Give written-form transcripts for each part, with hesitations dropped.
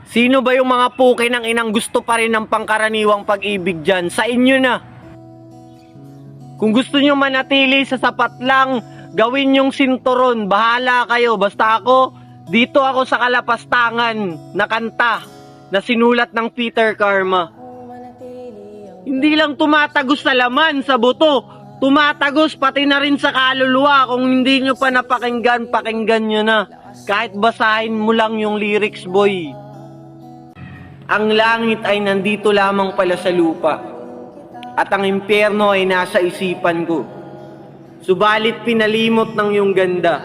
Sino ba yung mga puke ng inang gusto pa rin ng pangkaraniwang pag-ibig dyan? Sa inyo na. Kung gusto nyo manatili sa sapat lang, gawin yung sinturon. Bahala kayo. Basta ako, dito ako sa Kalapastangan na kanta na sinulat ng Peter Karma. Hindi lang tumatagos sa laman, sa buto. Tumatagos pati na rin sa kaluluwa. Kung hindi nyo pa napakinggan, pakinggan nyo na. Kahit basahin mo lang yung lyrics, boy. Ang langit ay nandito lamang pala sa lupa, at ang impyerno ay nasa isipan ko. Subalit pinalimot ng iyong ganda.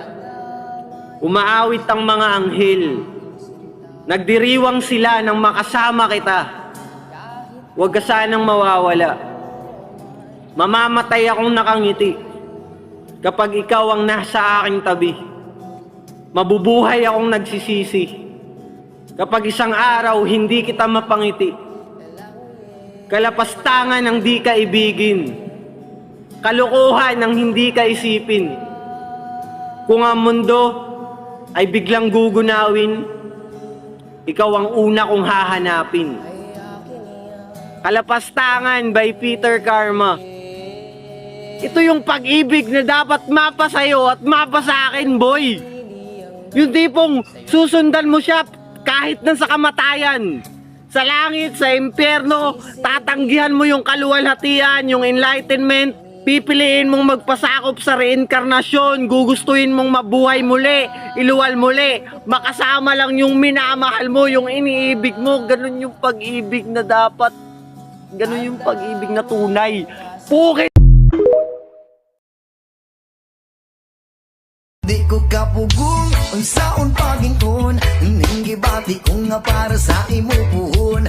Umaawit ang mga anghel. Nagdiriwang sila nang makasama kita. Huwag ka sanang mawawala. Mamamatay akong nakangiti kapag ikaw ang nasa aking tabi. Mabubuhay akong nagsisisi kapag isang araw hindi kita mapangiti. Kalapastangan ang di ka ibigin, kalokohan ang hindi ka isipin. Kung ang mundo ay biglang gugunawin, ikaw ang una kong hahanapin. Kalapastangan by Peter Karma. Ito yung pag-ibig na dapat mapa sa'yo at mapa sa akin, boy. Yung tipong susundan mo siya kahit na sa kamatayan, sa langit, sa impyerno, tatanggihan mo yung kaluwalhatian, yung enlightenment, pipiliin mong magpasakop sa reinkarnasyon, gugustuhin mong mabuhay muli, iluwal muli, makasama lang yung minamahal mo, yung iniibig mo. Ganun yung pag-ibig na dapat, ganun yung pag-ibig na tunay. Puke! Di ko kapugong unsaon pagingkon, ning gibati ko nga para sa imo puhon.